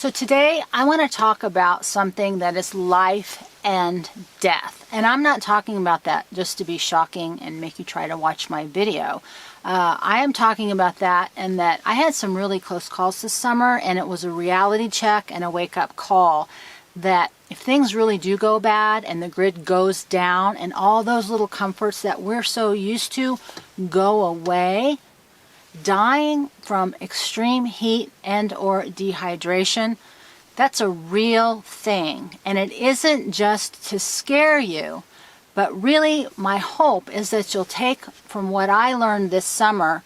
So today I want to talk about something that is life and death. And I'm not talking about that just to be shocking and make you try to watch my video. I am talking about that and that I had some really close calls this summer, and it was a reality check and a wake-up call that if things really do go bad and the grid goes down and all those little comforts that we're so used to go away, dying from extreme heat and or dehydration, that's a real thing. And it isn't just to scare you, but really my hope is that you'll take from what I learned this summer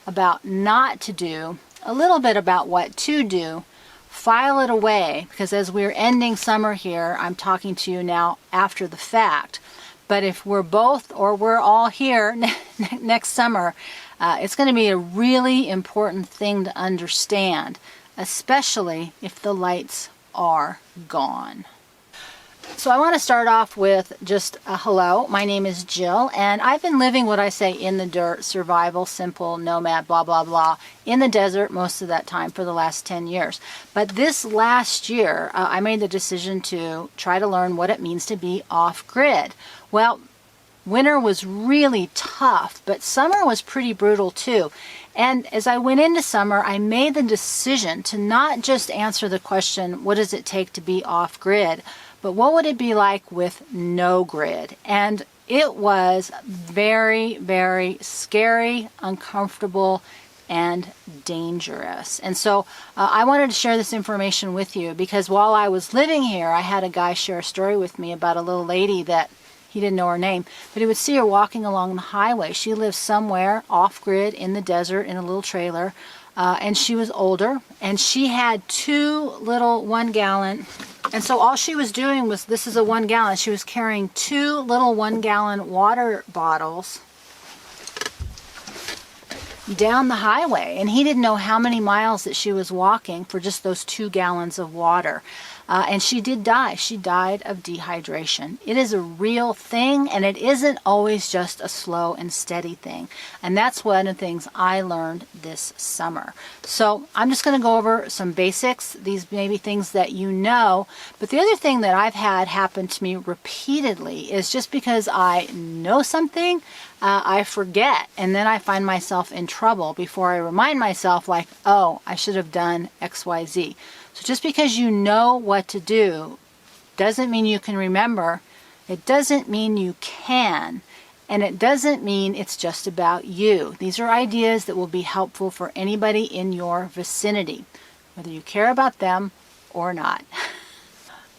about not to do, a little bit about what to do, file it away, because as we're ending summer here, I'm talking to you now after the fact. But if we're both or we're all here next summer, it's going to be a really important thing to understand, especially if the lights are gone. So I want to start off with just a hello. My name is Jill, and I've been living what I say in the dirt, survival, simple, nomad, blah, blah, blah, in the desert most of that time for the last 10 years. But this last year, I made the decision to try to learn what it means to be off-grid. Well, winter was really tough, but summer was pretty brutal too. And as I went into summer, I made the decision to not just answer the question, what does it take to be off-grid, but what would it be like with no grid? And it was very, very scary, uncomfortable, and dangerous. And so I wanted to share this information with you because while I was living here, I had a guy share a story with me about a little lady that he didn't know her name, but he would see her walking along the highway. She lived somewhere off-grid in the desert in a little trailer, and she was older, and she had two little 1 gallon. And so all she was doing was, this is a 1 gallon, she was carrying two little 1 gallon water bottles down the highway. And he didn't know how many miles that she was walking for just those 2 gallons of water. And she did die. She died of dehydration. It is a real thing, and it isn't always just a slow and steady thing. And that's one of the things I learned this summer. So I'm just going to go over some basics. These may be things that you know. But the other thing that I've had happen to me repeatedly is just because I know something, I forget. And then I find myself in trouble before I remind myself, like, oh, I should have done X, Y, Z. So just because you know what to do doesn't mean you can remember. It doesn't mean you can. And it doesn't mean it's just about you. These are ideas that will be helpful for anybody in your vicinity, whether you care about them or not.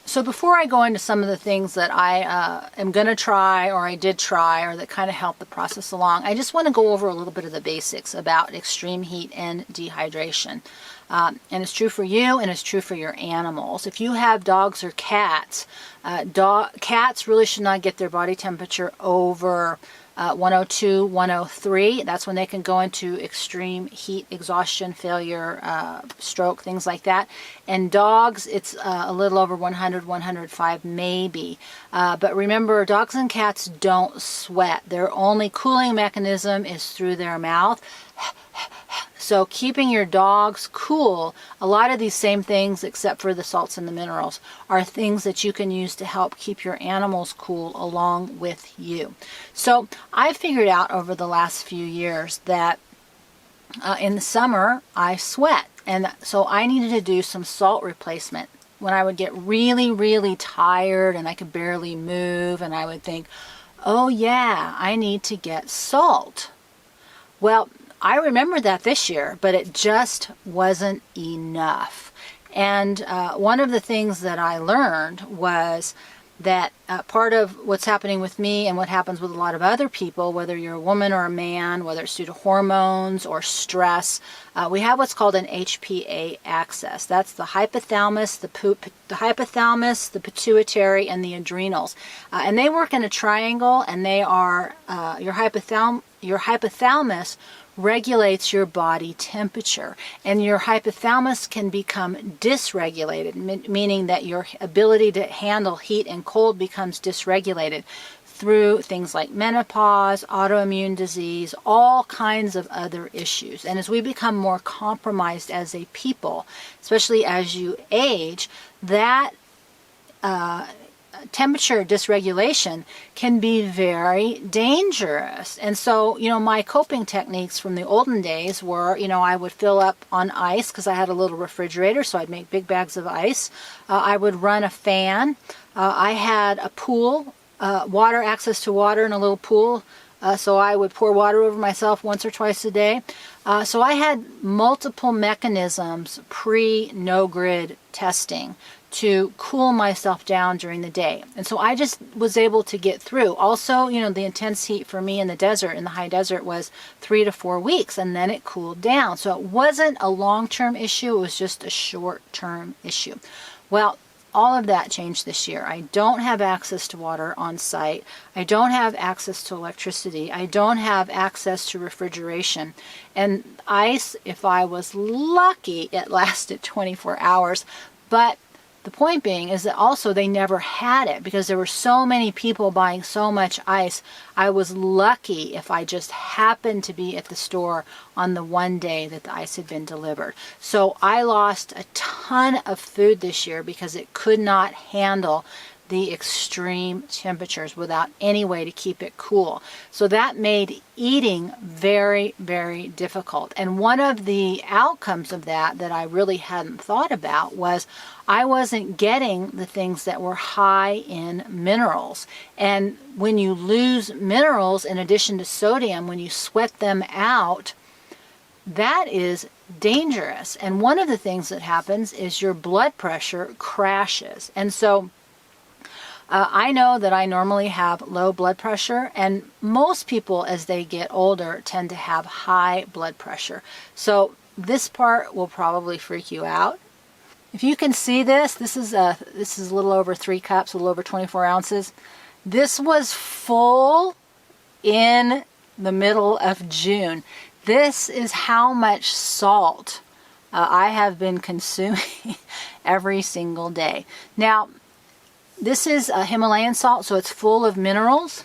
So before I go into some of the things that I am going to try or I did try or that kind of help the process along, I just want to go over a little bit of the basics about extreme heat and dehydration. And it's true for you and it's true for your animals. If you have dogs or cats, cats really should not get their body temperature over 102, 103. That's when they can go into extreme heat, exhaustion, failure, stroke, things like that. And dogs, it's a little over 100, 105 maybe. But remember, dogs and cats don't sweat. Their only cooling mechanism is through their mouth. So keeping your dogs cool, a lot of these same things, except for the salts and the minerals, are things that you can use to help keep your animals cool along with you. So I figured out over the last few years that in the summer I sweat, and so I needed to do some salt replacement. When I would get really, really tired and I could barely move, and I would think, oh yeah, I need to get salt. Well, I remember that this year, but it just wasn't enough. And one of the things that I learned was that part of what's happening with me and what happens with a lot of other people, whether you're a woman or a man, whether it's due to hormones or stress, we have what's called an HPA axis. That's the hypothalamus, the pituitary, and the adrenals. And they work in a triangle, and they are your hypothalamus regulates your body temperature, and your hypothalamus can become dysregulated, meaning that your ability to handle heat and cold becomes dysregulated through things like menopause, autoimmune disease, all kinds of other issues. And as we become more compromised as a people, especially as you age, that temperature dysregulation can be very dangerous. And so, my coping techniques from the olden days were, I would fill up on ice because I had a little refrigerator, so I'd make big bags of ice. I would run a fan. I had a pool, water, access to water in a little pool. So I would pour water over myself once or twice a day. So I had multiple mechanisms pre-no-grid testing to cool myself down during the day. And so I just was able to get through. Also, the intense heat for me in the high desert, was 3 to 4 weeks, and then it cooled down. So it wasn't a long-term issue, it was just a short-term issue. Well, all of that changed this year. I don't have access to water on site. I don't have access to electricity. I don't have access to refrigeration. And ice, if I was lucky, it lasted 24 hours. But the point being is that also they never had it because there were so many people buying so much ice. I was lucky if I just happened to be at the store on the one day that the ice had been delivered. So I lost a ton of food this year because it could not handle the extreme temperatures without any way to keep it cool. So that made eating very, very difficult. And one of the outcomes of that I really hadn't thought about was I wasn't getting the things that were high in minerals. And when you lose minerals in addition to sodium, when you sweat them out, that is dangerous. And one of the things that happens is your blood pressure crashes. And so I know that I normally have low blood pressure, and most people as they get older tend to have high blood pressure. So this part will probably freak you out. If you can see this is a little over 3 cups, a little over 24 ounces. This was full in the middle of June. This is how much salt I have been consuming every single day. Now, this is a Himalayan salt, so it's full of minerals.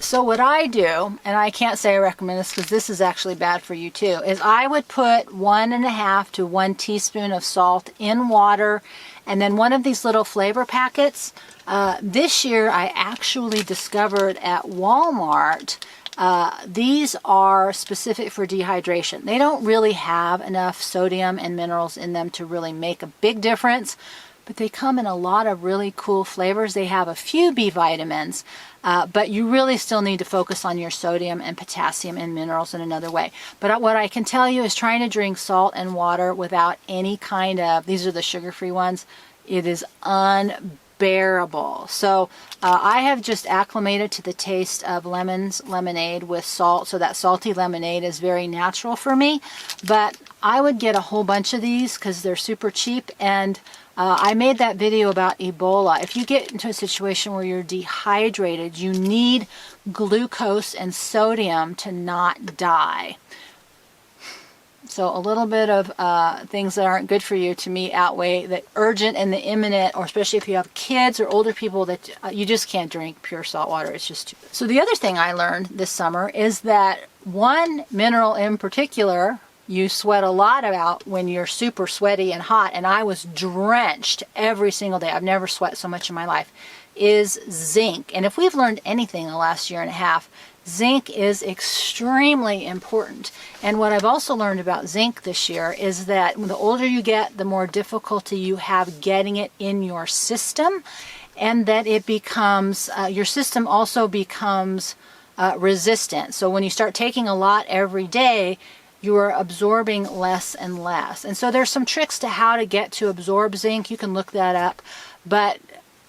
So what I do, and I can't say I recommend this because this is actually bad for you too, is I would put 1.5 to 1 teaspoon of salt in water, and then one of these little flavor packets. This year I actually discovered at Walmart, these are specific for dehydration. They don't really have enough sodium and minerals in them to really make a big difference, but they come in a lot of really cool flavors. They have a few B vitamins, but you really still need to focus on your sodium and potassium and minerals in another way. But what I can tell you is trying to drink salt and water without any kind of, these are the sugar-free ones, it is unbearable. So I have just acclimated to the taste of lemonade with salt, so that salty lemonade is very natural for me. But I would get a whole bunch of these because they're super cheap, and I made that video about Ebola. If you get into a situation where you're dehydrated, you need glucose and sodium to not die. So a little bit of things that aren't good for you, to me, outweigh the urgent and the imminent, or especially if you have kids or older people, that you just can't drink pure salt water. It's just too. So the other thing I learned this summer is that one mineral in particular you sweat a lot about when you're super sweaty and hot, and I was drenched every single day. I've never sweat so much in my life, is zinc. And if we've learned anything in the last year and a half, zinc is extremely important. And what I've also learned about zinc this year is that the older you get, the more difficulty you have getting it in your system, and that it becomes, your system also becomes resistant. So when you start taking a lot every day, you are absorbing less and less. And so there's some tricks to how to get to absorb zinc. You can look that up. But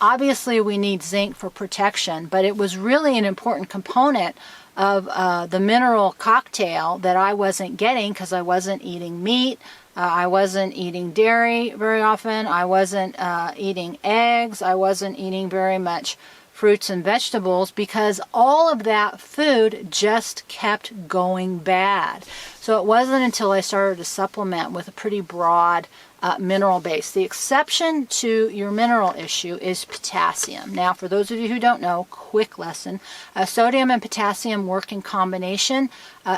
obviously we need zinc for protection, but it was really an important component of the mineral cocktail that I wasn't getting because I wasn't eating meat. I wasn't eating dairy very often. I wasn't eating eggs. I wasn't eating very much fruits and vegetables because all of that food just kept going bad. So it wasn't until I started to supplement with a pretty broad mineral base. The exception to your mineral issue is potassium. Now, for those of you who don't know, quick lesson, sodium and potassium work in combination.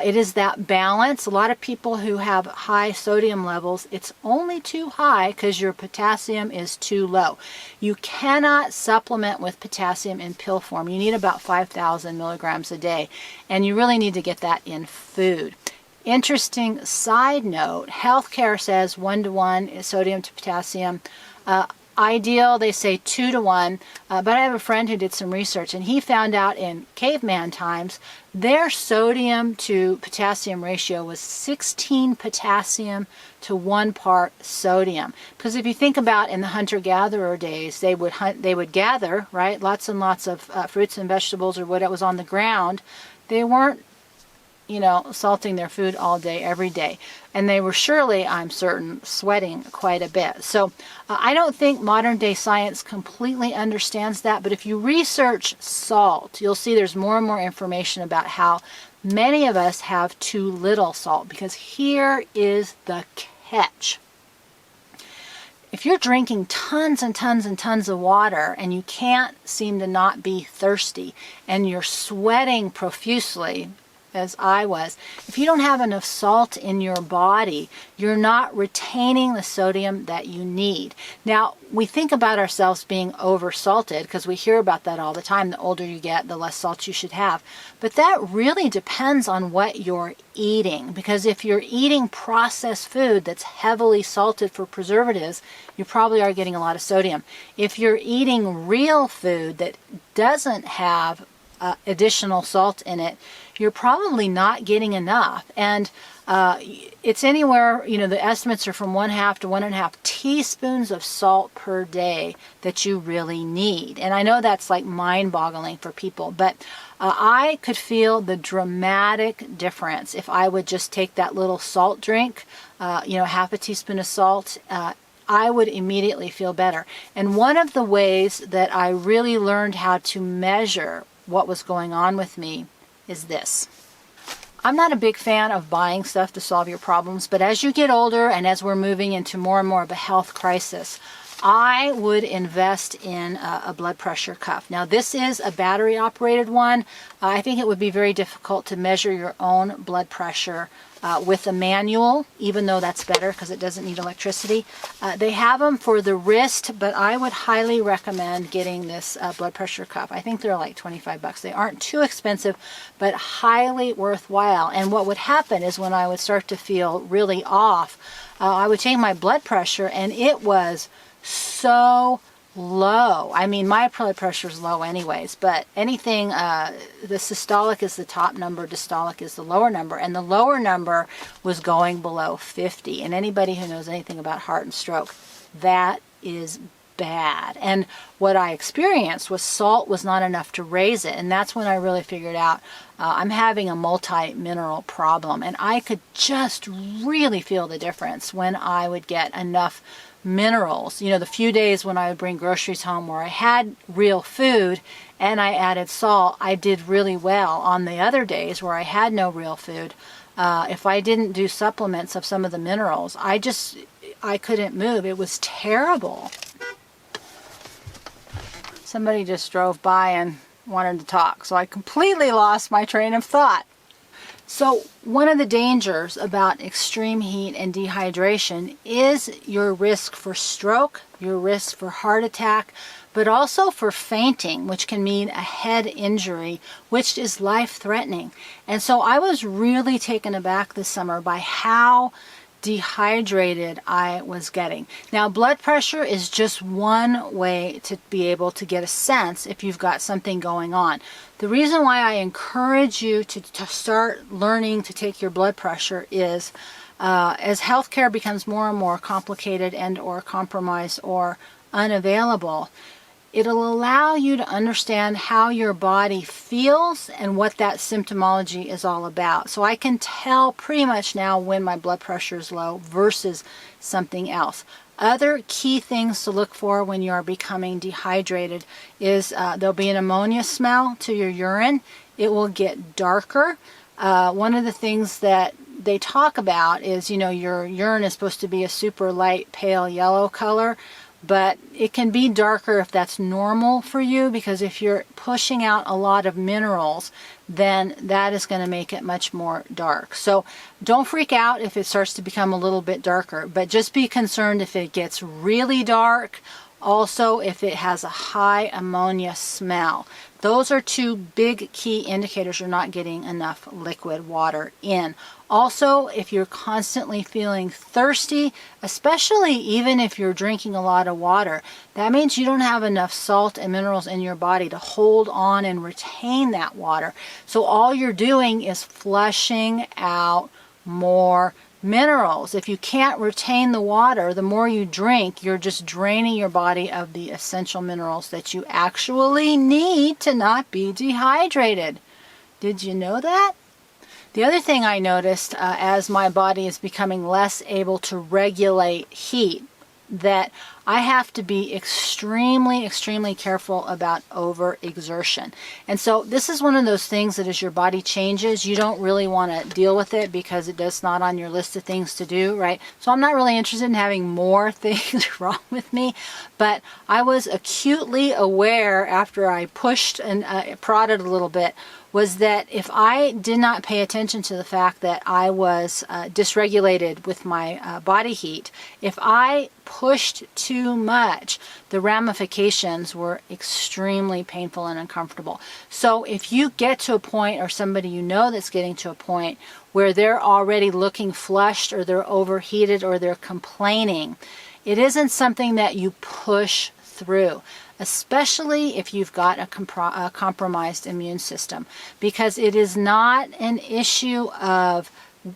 It is that balance. A lot of people who have high sodium levels, it's only too high because your potassium is too low. You cannot supplement with potassium in pill form. You need about 5,000 milligrams a day, and you really need to get that in food. Interesting side note, healthcare says 1-to-1 is sodium to potassium. Ideal, they say 2-to-1, but I have a friend who did some research, and he found out in caveman times, their sodium to potassium ratio was 16 potassium to 1 part sodium. Because if you think about in the hunter-gatherer days, they would hunt, they would gather, right, lots and lots of fruits and vegetables or what was on the ground. They weren't, you know, salting their food all day, every day. And they were surely, I'm certain, sweating quite a bit. So I don't think modern day science completely understands that, but if you research salt, you'll see there's more and more information about how many of us have too little salt, because here is the catch. If you're drinking tons and tons and tons of water and you can't seem to not be thirsty and you're sweating profusely, as I was, if you don't have enough salt in your body, you're not retaining the sodium that you need. Now, we think about ourselves being oversalted because we hear about that all the time. The older you get, the less salt you should have. But that really depends on what you're eating, because if you're eating processed food that's heavily salted for preservatives, you probably are getting a lot of sodium. If you're eating real food that doesn't have additional salt in it, you're probably not getting enough. And it's anywhere, you know, the estimates are from 1/2 to 1.5 teaspoons of salt per day that you really need. And I know that's like mind-boggling for people, but I could feel the dramatic difference if I would just take that little salt drink, you know, 1/2 teaspoon of salt. I would immediately feel better. And one of the ways that I really learned how to measure what was going on with me is this. I'm not a big fan of buying stuff to solve your problems, but as you get older and as we're moving into more and more of a health crisis, I would invest in a blood pressure cuff. Now, this is a battery operated one. I think it would be very difficult to measure your own blood pressure with a manual, even though that's better because it doesn't need electricity. They have them for the wrist, but I would highly recommend getting this blood pressure cuff. I think they're like 25 bucks. They aren't too expensive, but highly worthwhile. And what would happen is when I would start to feel really off, I would take my blood pressure, and it was so low. I mean, my blood pressure is low anyways, but anything, the systolic is the top number, diastolic is the lower number, and the lower number was going below 50. And anybody who knows anything about heart and stroke, that is bad. And what I experienced was salt was not enough to raise it, and that's when I really figured out I'm having a multi-mineral problem, and I could just really feel the difference when I would get enough minerals. You know, the few days when I would bring groceries home where I had real food and I added salt, I did really well. On the other days where I had no real food, if I didn't do supplements of some of the minerals, I couldn't move. It was terrible. Somebody just drove by and wanted to talk, so I completely lost my train of thought. So one of the dangers about extreme heat and dehydration is your risk for stroke, your risk for heart attack, but also for fainting, which can mean a head injury, which is life-threatening. And so I was really taken aback this summer by how dehydrated I was getting. Now, blood pressure is just one way to be able to get a sense if you've got something going on. The reason why I encourage you to start learning to take your blood pressure is as healthcare becomes more and more complicated and or compromised or unavailable, it'll allow you to understand how your body feels and what that symptomology is all about. So I can tell pretty much now when my blood pressure is low versus something else. Other key things to look for when you are becoming dehydrated is there'll be an ammonia smell to your urine. It will get darker. One of the things that they talk about is, your urine is supposed to be a super light, pale yellow color, but it can be darker if that's normal for you, because if you're pushing out a lot of minerals, then that is going to make it much more dark. So don't freak out if it starts to become a little bit darker, but just be concerned if it gets really dark. Also, if it has a high ammonia smell. Those are two big key indicators you're not getting enough liquid water in. Also, if you're constantly feeling thirsty, especially even if you're drinking a lot of water, that means you don't have enough salt and minerals in your body to hold on and retain that water. So all you're doing is flushing out more minerals. If you can't retain the water, the more you drink, you're just draining your body of the essential minerals that you actually need to not be dehydrated. Did you know that? The other thing I noticed as my body is becoming less able to regulate heat, that I have to be extremely, extremely careful about overexertion. And so this is one of those things that as your body changes, you don't really want to deal with it because it's not on your list of things to do, right? So I'm not really interested in having more things wrong with me, but I was acutely aware after I pushed and prodded a little bit, was that if I did not pay attention to the fact that I was dysregulated with my body heat, if I pushed too much, the ramifications were extremely painful and uncomfortable. So if you get to a point, or somebody you know that's getting to a point where they're already looking flushed, or they're overheated, or they're complaining, it isn't something that you push through, especially if you've got a compromised immune system, because it is not an issue of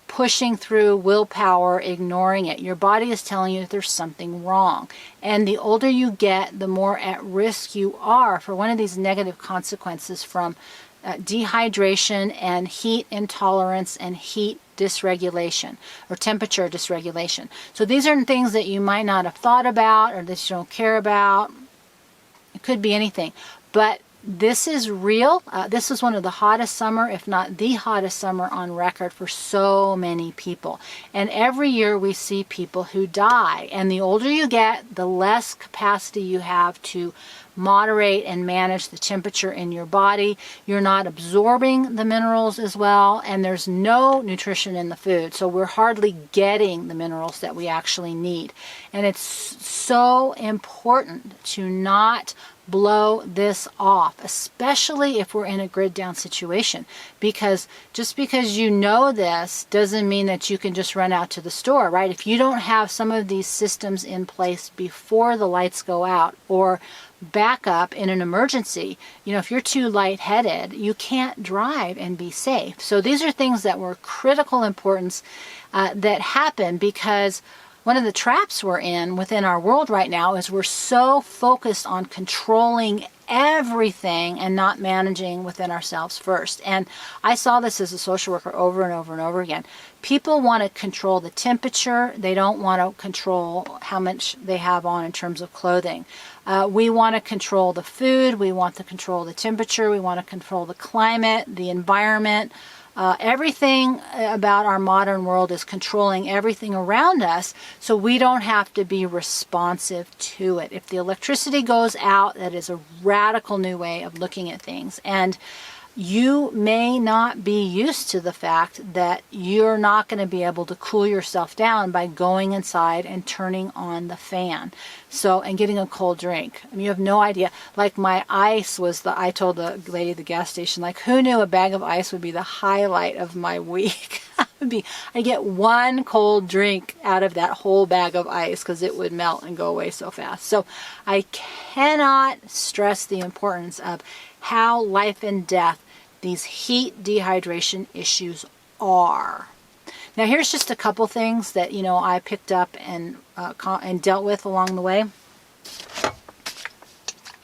pushing through willpower, ignoring it. Your body is telling you that there's something wrong. And the older you get, the more at risk you are for one of these negative consequences from dehydration and heat intolerance and heat dysregulation, or temperature dysregulation. So these are things that you might not have thought about, or that you don't care about. It could be anything, but this is real. This is one of the hottest summer, if not the hottest summer on record for so many people. And every year we see people who die. And the older you get, the less capacity you have to moderate and manage the temperature in your body. You're not absorbing the minerals as well, and there's no nutrition in the food. So we're hardly getting the minerals that we actually need. And it's so important to not blow this off, especially if we're in a grid down situation, because just because you know this doesn't mean that you can just run out to the store, right? If you don't have some of these systems in place before the lights go out, or backup in an emergency, if you're too lightheaded, you can't drive and be safe. So these are things that were critical importance that happen, because one of the traps we're in within our world right now is we're so focused on controlling everything and not managing within ourselves first. And I saw this as a social worker over and over and over again. People want to control the temperature. They don't want to control how much they have on in terms of clothing. We want to control the food. We want to control the temperature. We want to control the climate, the environment. Everything about our modern world is controlling everything around us, so we don't have to be responsive to it. If the electricity goes out, that is a radical new way of looking at things. And you may not be used to the fact that you're not going to be able to cool yourself down by going inside and turning on the fan. So, and getting a cold drink. I mean, you have no idea. Like my ice was I told the lady at the gas station, like, who knew a bag of ice would be the highlight of my week? I get one cold drink out of that whole bag of ice because it would melt and go away so fast. So I cannot stress the importance of how life and death these heat dehydration issues are. Now here's just a couple things that I picked up and dealt with along the way.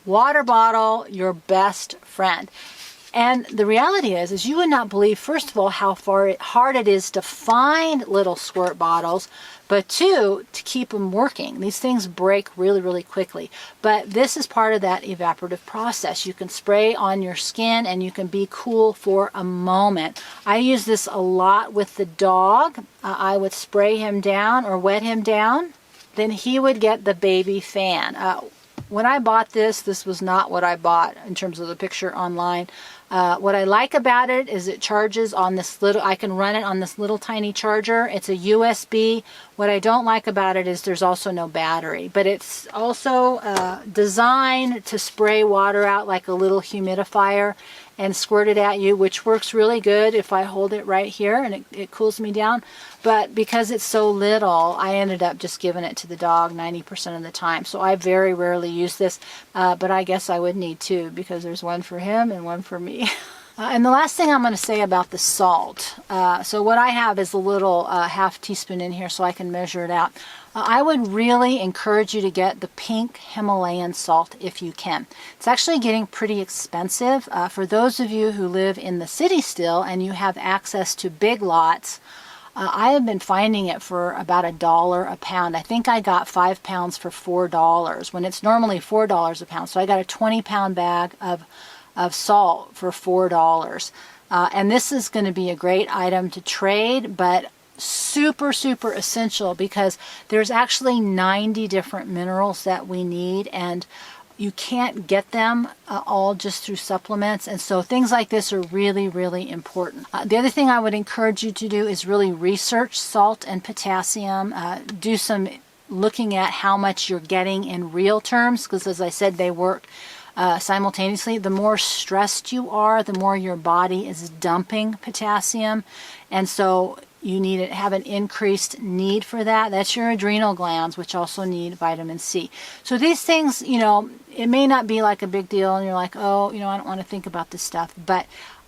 Water bottle, your best friend. And the reality is you would not believe, first of all, how hard it is to find little squirt bottles, but 2, to keep them working. These things break really, really quickly. But this is part of that evaporative process. You can spray on your skin and you can be cool for a moment. I use this a lot with the dog. I would spray him down or wet him down. Then he would get the baby fan. When I bought this, this was not what I bought in terms of the picture online. What I like about it is it charges on this little, I can run it on this little tiny charger. It's a USB. What I don't like about it is there's also no battery, but it's also designed to spray water out like a little humidifier and squirt it at you, which works really good if I hold it right here and it cools me down. But because it's so little, I ended up just giving it to the dog 90% of the time. So I very rarely use this, but I guess I would need 2 because there's one for him and one for me. And the last thing I'm going to say about the salt. So what I have is a little half teaspoon in here so I can measure it out. I would really encourage you to get the pink Himalayan salt if you can. It's actually getting pretty expensive. For those of you who live in the city still and you have access to big lots, I have been finding it for about $1 a pound. I think I got 5 pounds for $4 when it's normally $4 a pound. So I got a 20-pound bag of salt for $4. And this is going to be a great item to trade, but super, super essential because there's actually 90 different minerals that we need, and you can't get them all just through supplements. And so things like this are really, really important. The other thing I would encourage you to do is really research salt and potassium. Do some looking at how much you're getting in real terms, because as I said, they work simultaneously. The more stressed you are, the more your body is dumping potassium, and so you need to have an increased need for that. That's your adrenal glands, which also need vitamin C. So these things, you know, it may not be like a big deal and you're like, oh, you know, I don't want to think about this stuff, but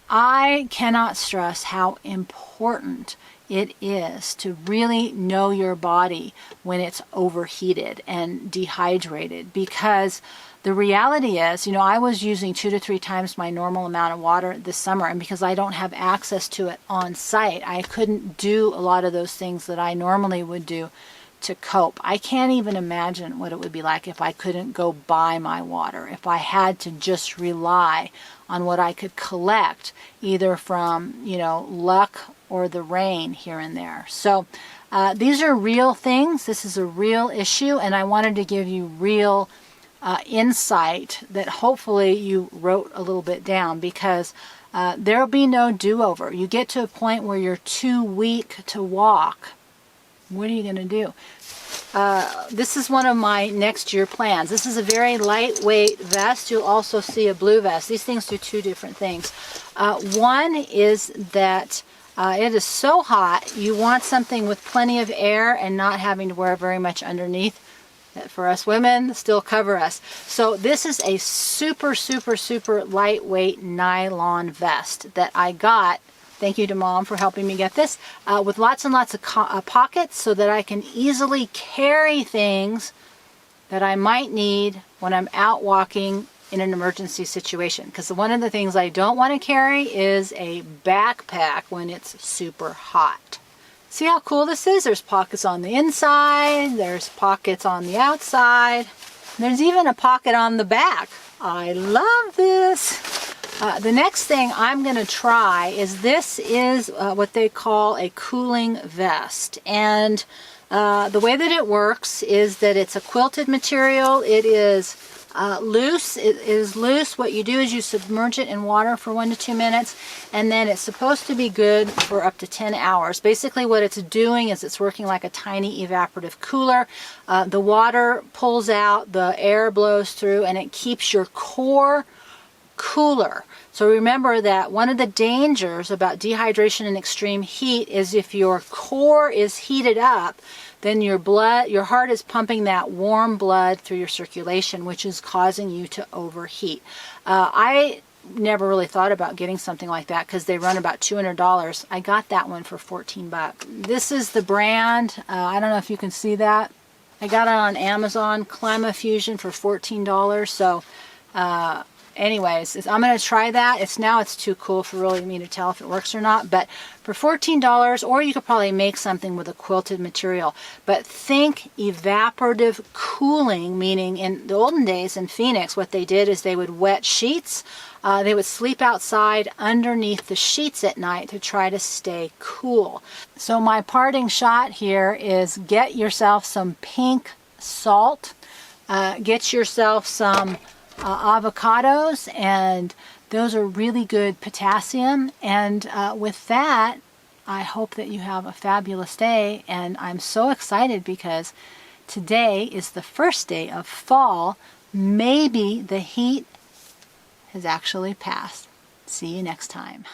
I cannot stress how important it is to really know your body when it's overheated and dehydrated, because the reality is, you know, I was using 2 to 3 times my normal amount of water this summer, and because I don't have access to it on site, I couldn't do a lot of those things that I normally would do to cope. I can't even imagine what it would be like if I couldn't go buy my water, if I had to just rely on what I could collect either from, you know, luck or the rain here and there. So these are real things. This is a real issue, and I wanted to give you real insight that hopefully you wrote a little bit down, because there'll be no do-over. You get to a point where you're too weak to walk. What are you going to do? This is one of my next year plans. This is a very lightweight vest. You'll also see a blue vest. These things do 2 different things. One is that it is so hot, you want something with plenty of air and not having to wear very much underneath. That for us women still cover us. So this is a super, super, super lightweight nylon vest that I got. Thank you to Mom for helping me get this, with lots and lots of pockets so that I can easily carry things that I might need when I'm out walking in an emergency situation. Because one of the things I don't want to carry is a backpack when it's super hot. See how cool this is? There's pockets on the inside, there's pockets on the outside, there's even a pocket on the back. I love this. The next thing I'm going to try is this is what they call a cooling vest. And the way that it works is that it's a quilted material. It is loose. It is loose. What you do is you submerge it in water for 1 to 2 minutes, and then it's supposed to be good for up to 10 hours. Basically what it's doing is it's working like a tiny evaporative cooler. The water pulls out, the air blows through, and it keeps your core cooler. So remember that one of the dangers about dehydration and extreme heat is if your core is heated up, then your heart is pumping that warm blood through your circulation, which is causing you to overheat. I never really thought about getting something like that because they run about $200. I got that one for 14 bucks. This is the brand. I don't know if you can see that. I got it on Amazon, Climafusion, for $14. So anyways, I'm going to try that. It's too cool for really me to tell if it works or not. But for $14, or you could probably make something with a quilted material. But think evaporative cooling, meaning in the olden days in Phoenix, what they did is they would wet sheets. They would sleep outside underneath the sheets at night to try to stay cool. So my parting shot here is get yourself some pink salt. Get yourself some avocados, and those are really good potassium. And with that, I hope that you have a fabulous day. And I'm so excited because today is the first day of fall. Maybe the heat has actually passed. See you next time.